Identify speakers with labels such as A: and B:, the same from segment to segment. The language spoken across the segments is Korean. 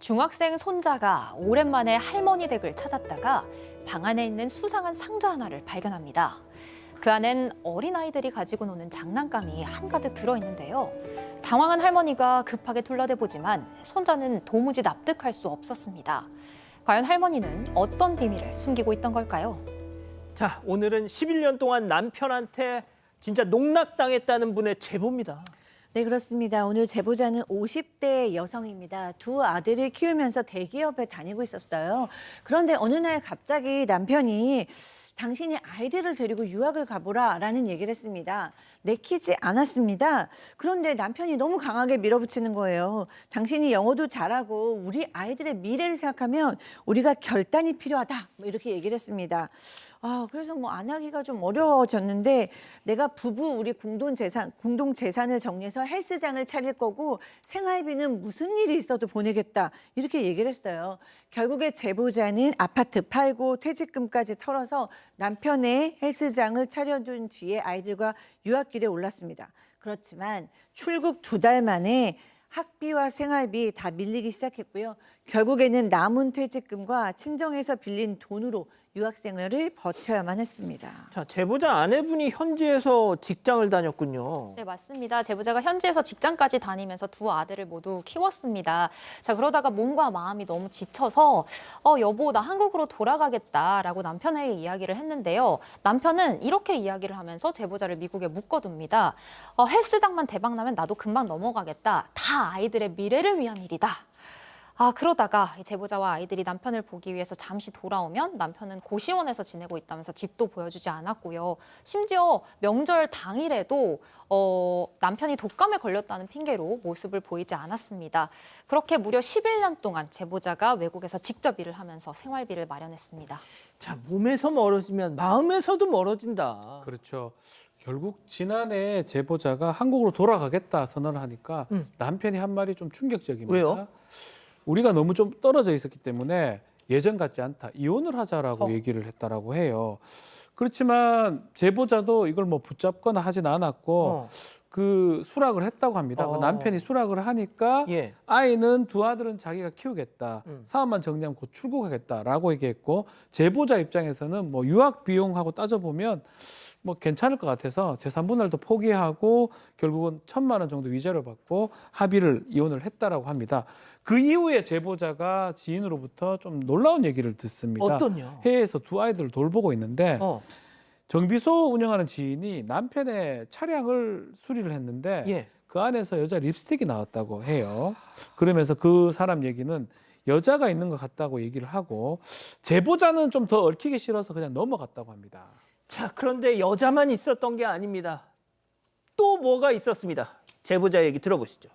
A: 중학생 손자가 오랜만에 할머니 댁을 찾았다가 방 안에 있는 수상한 상자 하나를 발견합니다. 그 안엔 어린아이들이 가지고 노는 장난감이 한가득 들어있는데요. 당황한 할머니가 급하게 둘러대보지만 손자는 도무지 납득할 수 없었습니다. 과연 할머니는 어떤 비밀을 숨기고 있던 걸까요?
B: 자, 오늘은 11년 동안 남편한테 진짜 농락당했다는 분의 제보입니다.
C: 네, 그렇습니다. 오늘 제보자는 50대 여성입니다. 두 아들을 키우면서 대기업에 다니고 있었어요. 그런데 어느 날 갑자기 남편이 당신이 아이들을 데리고 유학을 가보라라는 얘기를 했습니다. 내키지 않았습니다. 그런데 남편이 너무 강하게 밀어붙이는 거예요. 당신이 영어도 잘하고 우리 아이들의 미래를 생각하면 우리가 결단이 필요하다. 뭐 이렇게 얘기를 했습니다. 그래서 안 하기가 좀 어려워졌는데 내가 부부 우리 공동 재산을 정리해서 헬스장을 차릴 거고 생활비는 무슨 일이 있어도 보내겠다. 이렇게 얘기를 했어요. 결국에 제보자는 아파트 팔고 퇴직금까지 털어서 남편의 헬스장을 차려둔 뒤에 아이들과 유학길에 올랐습니다. 그렇지만 출국 2달 만에 학비와 생활비 다 밀리기 시작했고요. 결국에는 남은 퇴직금과 친정에서 빌린 돈으로 유학생활을 버텨야만 했습니다.
B: 자, 제보자 아내분이 현지에서 직장을 다녔군요.
A: 네, 맞습니다. 제보자가 현지에서 직장까지 다니면서 두 아들을 모두 키웠습니다. 자, 그러다가 몸과 마음이 너무 지쳐서 여보, 나 한국으로 돌아가겠다라고 남편에게 이야기를 했는데요. 남편은 이렇게 이야기를 하면서 제보자를 미국에 묶어둡니다. 헬스장만 대박나면 나도 금방 넘어가겠다. 다 아이들의 미래를 위한 일이다. 그러다가 제보자와 아이들이 남편을 보기 위해서 잠시 돌아오면 남편은 고시원에서 지내고 있다면서 집도 보여주지 않았고요. 심지어 명절 당일에도 남편이 독감에 걸렸다는 핑계로 모습을 보이지 않았습니다. 그렇게 무려 11년 동안 제보자가 외국에서 직접 일을 하면서 생활비를 마련했습니다.
B: 자, 몸에서 멀어지면 마음에서도 멀어진다.
D: 그렇죠. 결국 지난해 제보자가 한국으로 돌아가겠다 선언을 하니까 남편이 한 말이 좀 충격적입니다.
B: 왜요?
D: 우리가 너무 좀 떨어져 있었기 때문에 예전 같지 않다. 이혼을 하자라고 얘기를 했다라고 해요. 그렇지만 제보자도 이걸 뭐 붙잡거나 하진 않았고 그 수락을 했다고 합니다. 남편이 수락을 하니까
B: 예.
D: 아이는 두 아들은 자기가 키우겠다. 사업만 정리하면 곧 출국하겠다라고 얘기했고 제보자 입장에서는 뭐 유학 비용하고 따져보면 뭐 괜찮을 것 같아서 재산분할도 포기하고 결국은 1,000만 원 정도 위자료 받고 합의를 이혼을 했다라고 합니다. 그 이후에 제보자가 지인으로부터 좀 놀라운 얘기를 듣습니다.
B: 어떤요?
D: 해외에서 두 아이들을 돌보고 있는데 정비소 운영하는 지인이 남편의 차량을 수리를 했는데
B: 예.
D: 그 안에서 여자 립스틱이 나왔다고 해요. 그러면서 그 사람 얘기는 여자가 있는 것 같다고 얘기를 하고 제보자는 좀 더 얽히기 싫어서 그냥 넘어갔다고 합니다.
B: 자, 그런데 여자만 있었던 게 아닙니다. 또 뭐가 있었습니다. 제보자 얘기 들어보시죠.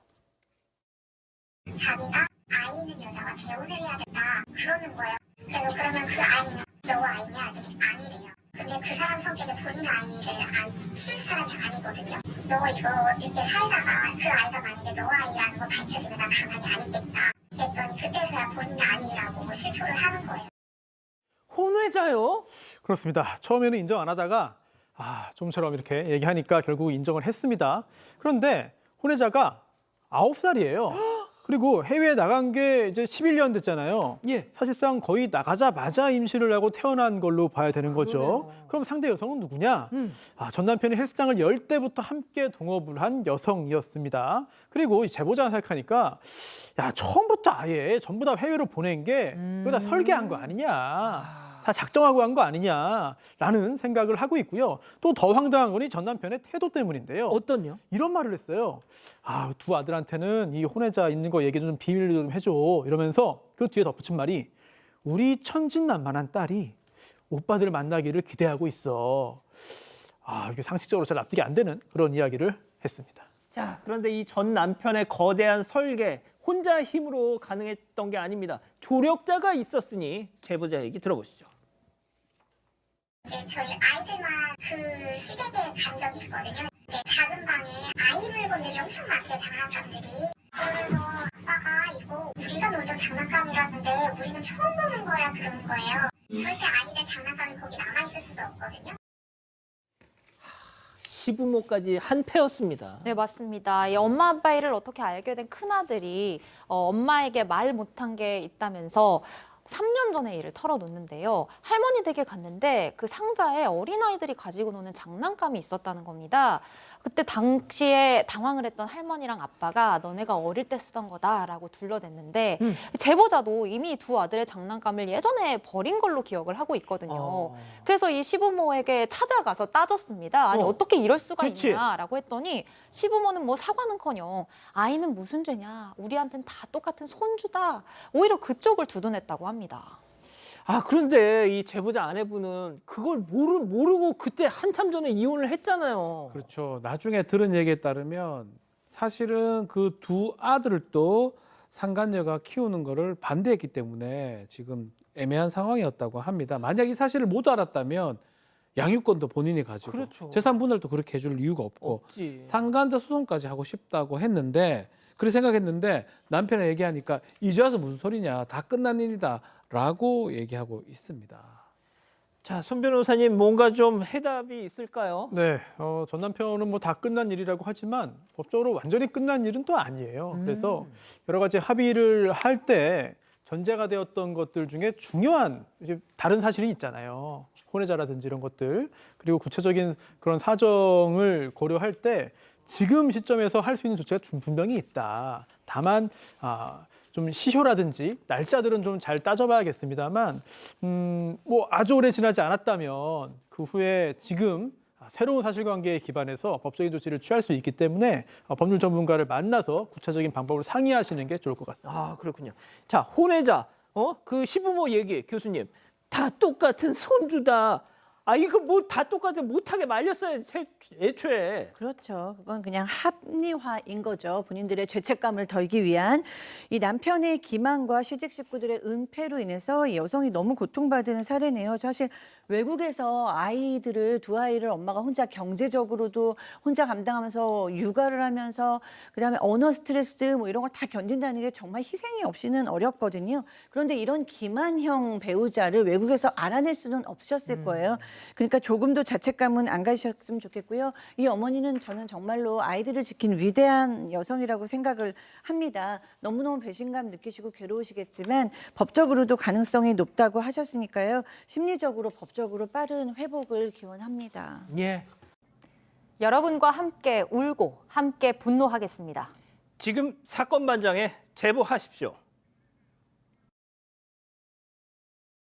E: 자기가 아이 있는 여자와 재혼을 해야 된다 그러는 거예요. 그래서 그러면 그 아이는 너 아이냐 하더니 아니래요. 근데 그 사람 성격에 본인 아이를 키울 사람이 아니거든요. 너 이거 이렇게 살다가 그 아이가 만약에 너 아이라는 거 밝혀지면 나 가만히 안 있겠다. 그랬더니 그때서야 본인 아이라고 실토를 하는 거예요.
B: 혼외자요?
F: 그렇습니다. 처음에는 인정 안 하다가 좀처럼 이렇게 얘기하니까 결국 인정을 했습니다. 그런데 혼외자가 9살이에요. 그리고 해외에 나간 게 이제 11년 됐잖아요.
B: 예.
F: 사실상 거의 나가자마자 임신을 하고 태어난 걸로 봐야 되는 거죠. 그럼 상대 여성은 누구냐? 전 남편이 헬스장을 열 때부터 함께 동업을 한 여성이었습니다. 그리고 이 제보자가 생각하니까 처음부터 아예 전부 다 해외로 보낸 게 이거 다 설계한 거 아니냐. 다 작정하고 한 거 아니냐라는 생각을 하고 있고요. 또 더 황당한 건 전 남편의 태도 때문인데요.
B: 어떤요?
F: 이런 말을 했어요. 두 아들한테는 이 혼외자 있는 거 얘기 좀 비밀로 좀 해줘. 이러면서 그 뒤에 덧붙인 말이 우리 천진난만한 딸이 오빠들 만나기를 기대하고 있어. 이렇게 상식적으로 잘 납득이 안 되는 그런 이야기를 했습니다.
B: 자, 그런데 이 전 남편의 거대한 설계 혼자 힘으로 가능했던 게 아닙니다. 조력자가 있었으니 제보자 얘기 들어보시죠.
E: 이제 저희 아이들만 그 시댁에 간 적이 있거든요. 근데 작은 방에 아이 물건들이 엄청 많대요, 장난감들이. 그러면서 아빠가 이거 우리가 놀던 장난감이라는데 우리는 처음 보는 거야 그러는 거예요. 절대 아이들 장난감이 거기 남아있을 수도 없거든요.
B: 시부모까지 한패였습니다.
A: 네, 맞습니다. 이 엄마 아빠 일을 어떻게 알게 된 큰아들이 엄마에게 말 못한 게 있다면서 3년 전에 일을 털어놓는데요. 할머니 댁에 갔는데 그 상자에 어린아이들이 가지고 노는 장난감이 있었다는 겁니다. 그때 당시에 당황을 했던 할머니랑 아빠가 너네가 어릴 때 쓰던 거다라고 둘러댔는데 제보자도 이미 두 아들의 장난감을 예전에 버린 걸로 기억을 하고 있거든요. 그래서 이 시부모에게 찾아가서 따졌습니다. 아니 어떻게 이럴 수가
B: 그치.
A: 있냐라고 했더니 시부모는 뭐 사과는커녕 아이는 무슨 죄냐. 우리한텐 다 똑같은 손주다. 오히려 그쪽을 두둔했다고 합니다.
B: 아, 그런데 이 제보자 아내분은 그걸 모르고 그때 한참 전에 이혼을 했잖아요.
D: 그렇죠. 나중에 들은 얘기에 따르면 사실은 그 두 아들도 상간녀가 키우는 거를 반대했기 때문에 지금 애매한 상황이었다고 합니다. 만약 이 사실을 못 알았다면 양육권도 본인이 가지고
B: 그렇죠.
D: 재산 분할도 그렇게 해줄 이유가 없고
B: 없지.
D: 상간자 소송까지 하고 싶다고 했는데 그렇게 생각했는데 남편이 얘기하니까 이제 와서 무슨 소리냐 다 끝난 일이다라고 얘기하고 있습니다.
B: 자, 손 변호사님 뭔가 좀 해답이 있을까요?
F: 네, 전 남편은 뭐 다 끝난 일이라고 하지만 법적으로 완전히 끝난 일은 또 아니에요. 그래서 여러 가지 합의를 할 때 전제가 되었던 것들 중에 중요한 이제 다른 사실이 있잖아요. 혼외자라든지 이런 것들 그리고 구체적인 그런 사정을 고려할 때 지금 시점에서 할 수 있는 조치가 분명히 있다. 다만 좀 시효라든지 날짜들은 좀 잘 따져봐야겠습니다만 뭐 아주 오래 지나지 않았다면 그 후에 지금 새로운 사실관계에 기반해서 법적인 조치를 취할 수 있기 때문에 법률 전문가를 만나서 구체적인 방법을 상의하시는 게 좋을 것 같습니다.
B: 아, 그렇군요. 자, 혼외자, 그 시부모 얘기, 교수님. 다 똑같은 손주다. 아, 이거 뭐 다 똑같아. 못하게 말렸어요, 애초에.
C: 그렇죠. 그건 그냥 합리화인 거죠. 본인들의 죄책감을 덜기 위한 이 남편의 기만과 시직 식구들의 은폐로 인해서 이 여성이 너무 고통받은 사례네요. 사실 외국에서 두 아이를 엄마가 혼자 경제적으로도 혼자 감당하면서 육아를 하면서 그다음에 언어 스트레스 뭐 이런 걸 다 견딘다는 게 정말 희생이 없이는 어렵거든요. 그런데 이런 기만형 배우자를 외국에서 알아낼 수는 없으셨을 거예요. 그러니까 조금 더 자책감은 안 가셨으면 좋겠고요. 이 어머니는 저는 정말로 아이들을 지킨 위대한 여성이라고 생각을 합니다. 너무너무 배신감 느끼시고 괴로우시겠지만 법적으로도 가능성이 높다고 하셨으니까요. 심리적으로 법적으로 빠른 회복을 기원합니다.
B: 예.
A: 여러분과 함께 울고 함께 분노하겠습니다.
B: 지금 사건 반장에 제보하십시오.